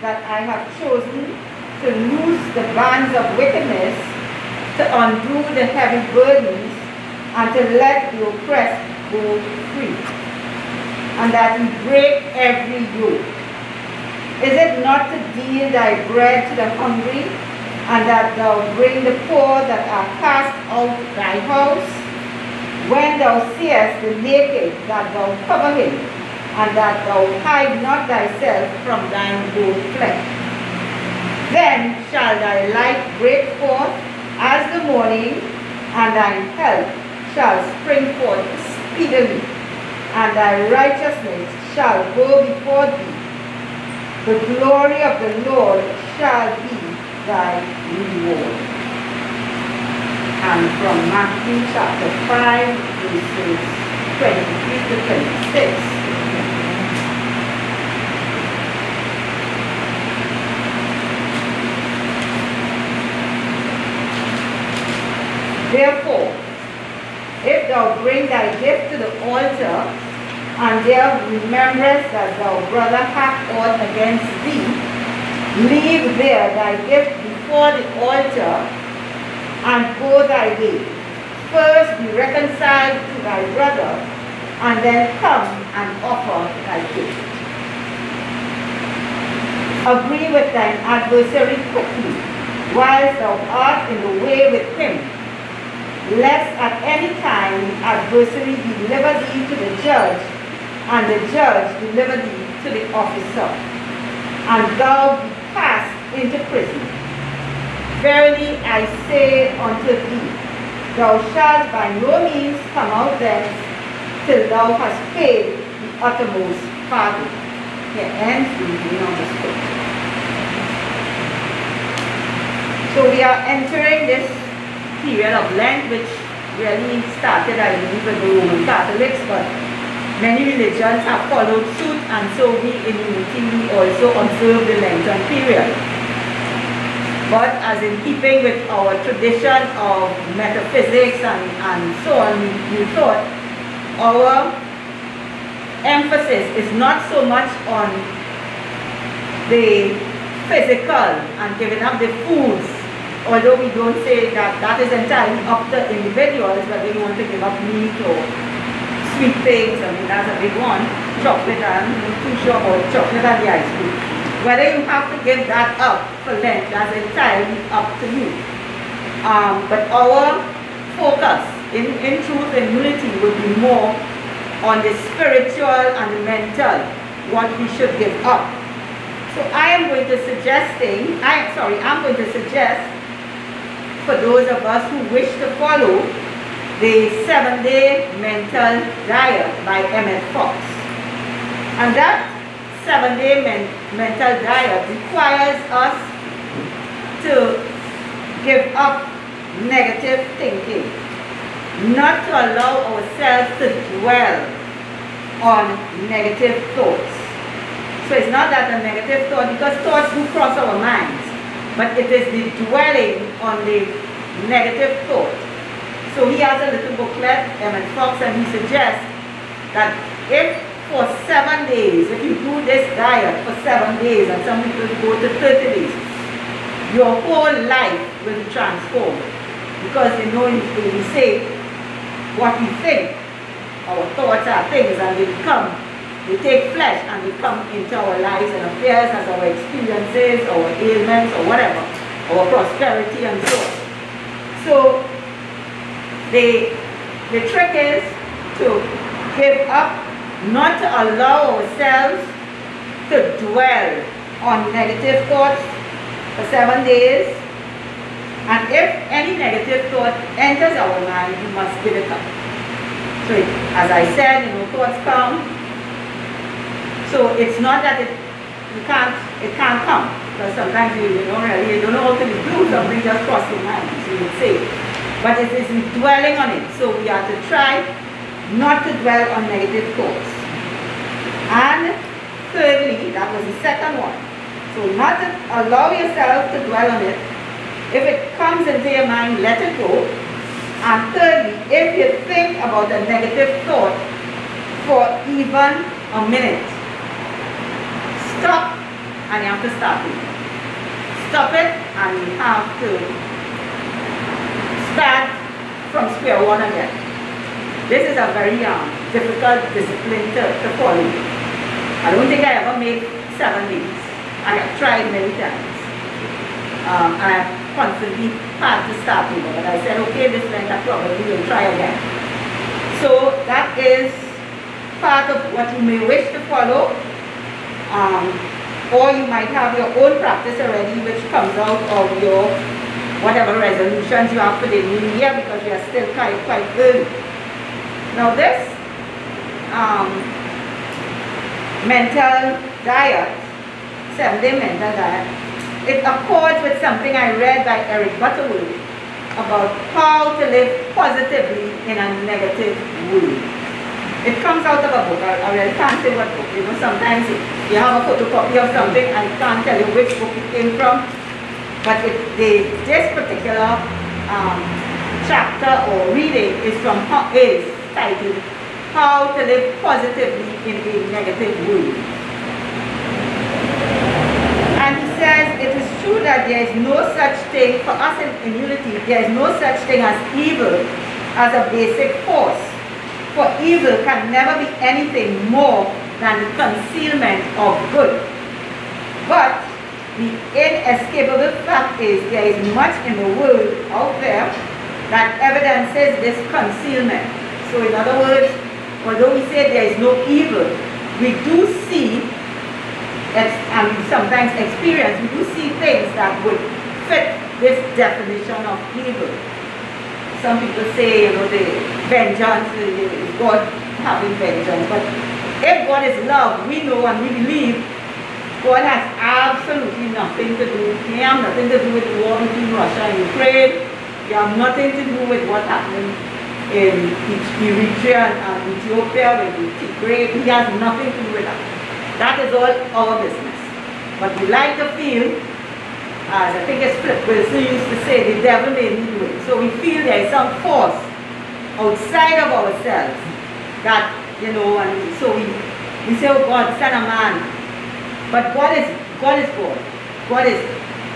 that I have chosen to loose the bands of wickedness, to undo the heavy burdens, and to let the oppressed go free, and that he break every yoke. Is it not to deal thy bread to the hungry, and that thou bring the poor that are cast out thy house? When thou seest the naked, that thou cover him, and that thou hide not thyself from thine own flesh. Then shall thy light break forth as the morning, and thine health shall spring forth speedily, and thy righteousness shall go before thee. The glory of the Lord shall be thy reward. And from Matthew chapter 5, verses 23 to 26. Therefore, if thou bring thy gift to the altar, and there rememberest that thy brother hath aught against thee, leave there thy gift before the altar, and go thy way. First be reconciled to thy brother, and then come and offer thy gift. Agree with thine adversary quickly, whilst thou art in the way with him, lest at any time the adversary deliver thee to the judge, and the judge deliver thee to the officer, and thou be cast into prison. Verily I say unto thee, thou shalt by no means come out thence till thou hast paid the uttermost farthing. Here ends the reading of the scripture. So we are entering this period of Lent, which really started, I believe, with the Roman Catholics, but many religions have followed suit, and so we in Unity we also observe the Lenten period. But as in keeping with our tradition of metaphysics and so on, we thought our emphasis is not so much on the physical and giving up the foods, although we don't say that that is entirely up to individuals, whether you want to give up meat or sweet things. I mean, that's a big one. Chocolate and too sure about chocolate and the ice cream. Whether you have to give that up for Lent, that's entirely up to you. But our focus in truth and unity would be more on the spiritual and the mental, what we should give up. So I'm going to suggest for those of us who wish to follow the 7-day mental diet by Emmett Fox. And that 7-day mental diet requires us to give up negative thinking, not to allow ourselves to dwell on negative thoughts. So it's not that a negative thought, because thoughts do cross our minds, but it is the dwelling on the negative thought. So he has a little booklet, Emmett Fox, and he suggests that if for 7 days, if you do this diet for 7 days, and some people go to 30 days, your whole life will be transformed. Because you know, we say what we think, our thoughts are things, and they take flesh and they come into our lives and affairs as our experiences, our ailments, or whatever, our prosperity and so on. So the trick is to give up, not to allow ourselves to dwell on negative thoughts for 7 days. And if any negative thought enters our mind, we must give it up. So as I said, thoughts come. So it's not that it can't come, because sometimes you don't know how to do, something just crosses your mind, so you would say. But it is dwelling on it. So we have to try not to dwell on negative thoughts. And thirdly, that was the second one. So not to allow yourself to dwell on it. If it comes into your mind, let it go. And thirdly, if you think about a negative thought for even a minute, stop and you have to start over. Stop it and you have to start from square one again. This is a very difficult discipline to follow. I don't think I ever made 7 days. I have tried many times. And I have constantly had to start over. But I said, okay, this went I probably will try again. So that is part of what you may wish to follow. Or you might have your own practice already which comes out of your whatever resolutions you have for the new year, because we are still quite early. Now this mental diet, 7-day mental diet, it accords with something I read by Eric Butterworth about how to live positively in a negative world. It comes out of a book. I really can't say what book. You know, sometimes you have a photocopy of something, I can't tell you which book it came from, but this particular chapter or reading is titled How to Live Positively in a Negative World. And he says, it is true that there is no such thing, for us in unity, there is no such thing as evil as a basic force. For evil can never be anything more than the concealment of good. But the inescapable fact is there is much in the world out there that evidences this concealment. So in other words, although we say there is no evil, we do see, and sometimes experience, we do see things that would fit this definition of evil. Some people say, you know, the vengeance is God having vengeance. But if God is love, we know and we believe God has absolutely nothing to do. He has nothing to do with the war between Russia and Ukraine. He has nothing to do with what happened in Eritrea and Ethiopia with the Tigray. He has nothing to do with that. That is all our business. But we like to feel, as I think it's Flip Wilson used to say, the devil made me do it. So we feel there is some force outside of ourselves that, you know, and so we say, oh God, send a man. But God is God. God is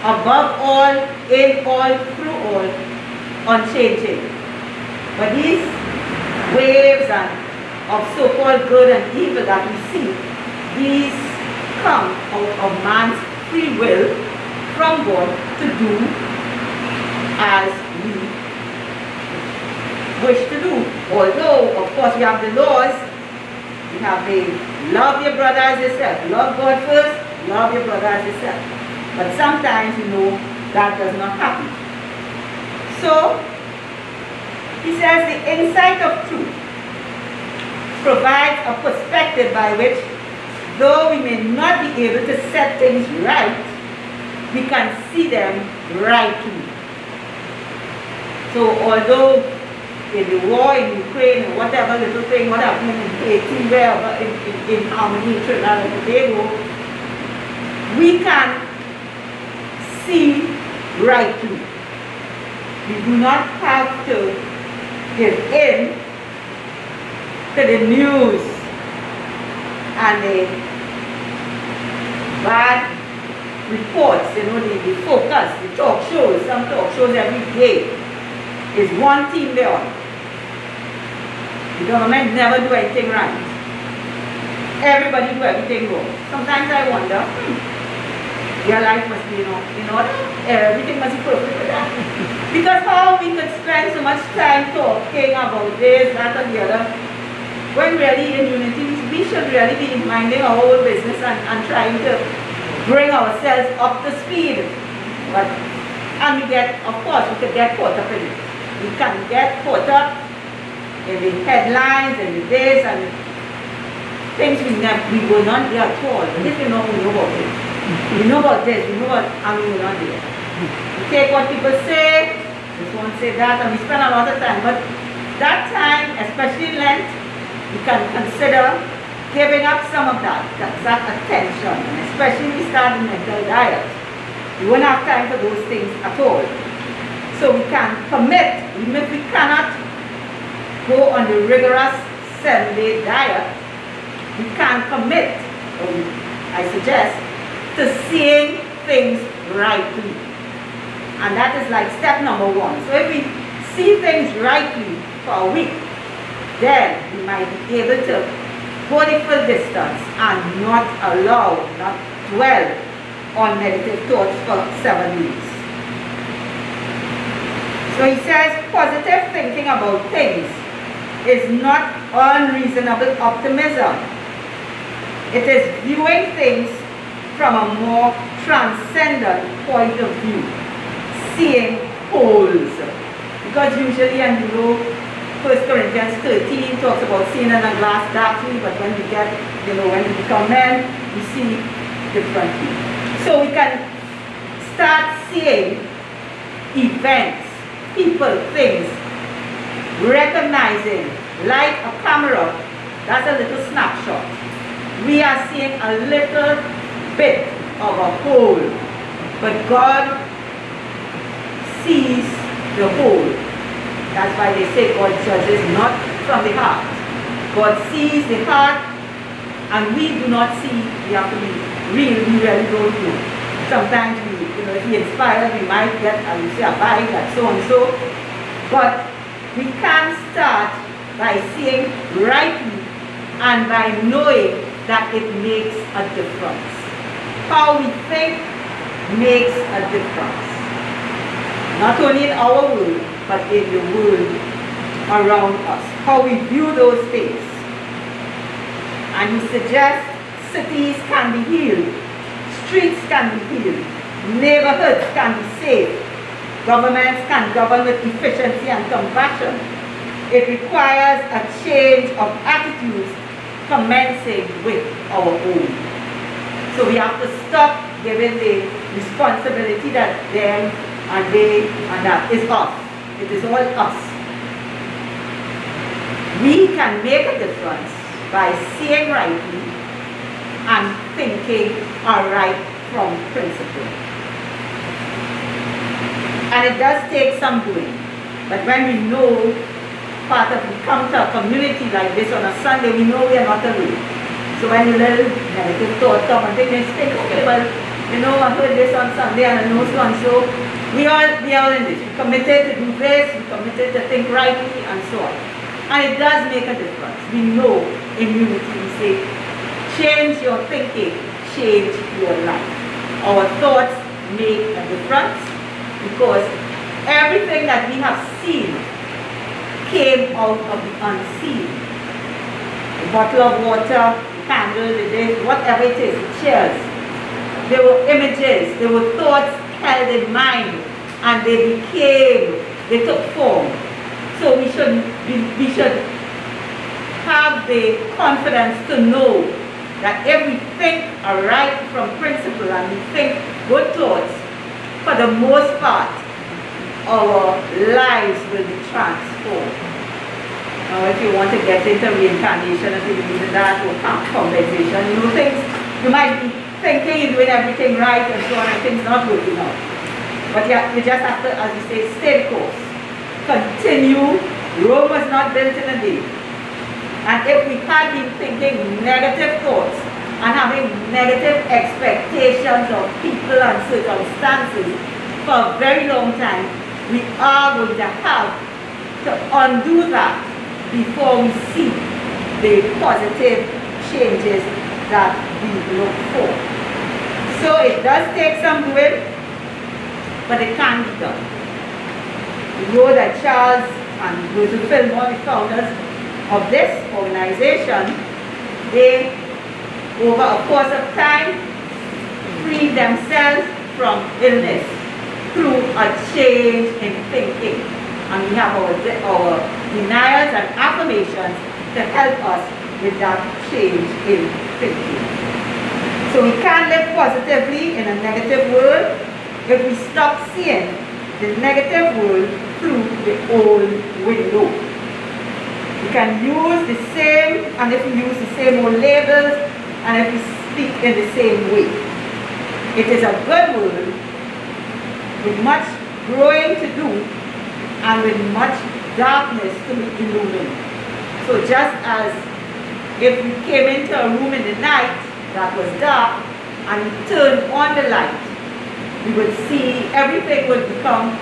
above all, in all, through all, unchanging. But these waves of so-called good and evil that we see, these come out of man's free will from God to do as we wish to do. Although, of course, we have the laws. We have the love your brother as yourself. Love God first, love your brother as yourself. But sometimes, you know, that does not happen. So, he says the insight of truth provides a perspective by which, though we may not be able to set things right, we can see them rightly. So although in the war in Ukraine or whatever little thing, what happened in Haiti, wherever in harmony, Trinidad and Tobago, we can see rightly. We do not have to give in to the news and the bad reports, you know, the focus, the talk shows, some talk shows every day is one team there. The government never do anything right. Everybody do everything wrong. Sometimes I wonder, your life must be in order. Everything must be perfect with that. Because how we could spend so much time talking about this, that, and the other, when really in unity, we should really be minding our own business and trying to bring ourselves up to speed. And we get, of course, we could get caught up in it. We can get caught up in the headlines and the this and things we were not there at all. But if you know, we know about it. We know about this, we know about, and we were not there. We take what people say, this one say that, and we spend a lot of time. But that time, especially in Lent, we can consider giving up some of that attention, and especially if we start the mental diet. We won't have time for those things at all. So we can commit, even if we cannot go on the rigorous 7-day diet, we can commit, or I suggest, to seeing things rightly. And that is like step number one. So if we see things rightly for a week, then we might be able to go the full distance and not dwell on negative thoughts for 7 weeks. So he says positive thinking about things is not unreasonable optimism. It is viewing things from a more transcendent point of view, seeing wholes. Because usually, and you know, 1 Corinthians 13 talks about seeing in a glass darkly, but when we get, when we become men, we see differently. So we can start seeing events, people, things, recognizing, like a camera, that's a little snapshot. We are seeing a little bit of a whole, but God sees the whole. That's why they say God judges not from the heart. God sees the heart, and we do not see. We have to be real. We really don't know. Sometimes if we inspire, we might get and say a vibe like so and so, but we can start by seeing rightly and by knowing that it makes a difference. How we think makes a difference. Not only in our world, but in the world around us. How we view those things. And he suggests cities can be healed, streets can be healed, neighborhoods can be saved, governments can govern with efficiency and compassion. It requires a change of attitudes commencing with our own. So we have to stop giving the responsibility that them and they and that is us. It is all us. We can make a difference by seeing rightly and thinking right from principle. And it does take some doing. But when we know we come to a community like this on a Sunday, we know we are not alone. So when you little negative thought come and think, okay, well, I heard this on Sunday and I know so and so. We are in this. We committed to do this, we committed to think rightly and so on. And it does make a difference. We know in unity, we say, change your thinking, change your life. Our thoughts make a difference because everything that we have seen came out of the unseen. A bottle of water, a candle, the dish, whatever it is, the chairs. There were images, there were thoughts held in mind, and they took form. So we should have the confidence to know that if we think right from principle and we think good thoughts, for the most part, our lives will be transformed. Now, if you want to get into reincarnation, if you believe in that, or compensation, things, you might be thinking you're doing everything right and so on, and things not working out. But you just have to, as we say, stay the course. Continue. Rome was not built in a day. And if we had been thinking negative thoughts and having negative expectations of people and circumstances for a very long time, we are going to have to undo that before we see the positive changes that we look for. So it does take some doing, but it can be done. We know that Charles and Roosevelt Fillmore, the founders of this organization, they, over a course of time, freed themselves from illness through a change in thinking. And we have our denials and affirmations to help us with that change in thinking. So we can't live positively in a negative world if we stop seeing the negative world through the old window. We can use the same, and if we use the same old labels, and if we speak in the same way. It is a good world with much growing to do and with much darkness to be illumined. So just as if we came into a room in the night that was dark, and turn on the light, we would see everything would become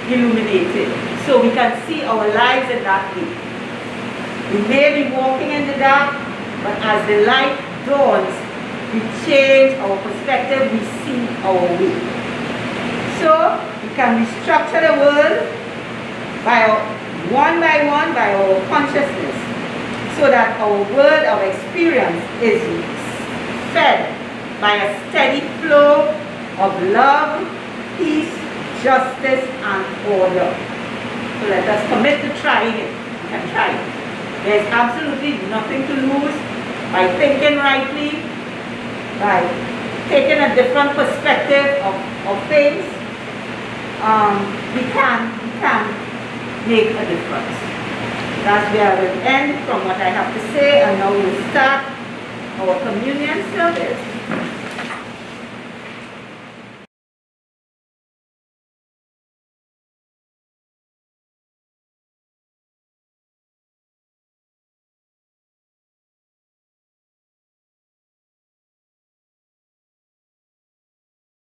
illuminated. So we can see our lives in that way. We may be walking in the dark, but as the light dawns, we change our perspective, we see our way. So we can restructure the world by one by our consciousness, so that our world of experience is fed by a steady flow of love, peace, justice, and order. So let us commit to trying it. We can try it. There is absolutely nothing to lose by thinking rightly, by taking a different perspective of things. We can make a difference. That's where I will end from what I have to say, and now we'll start our communion service.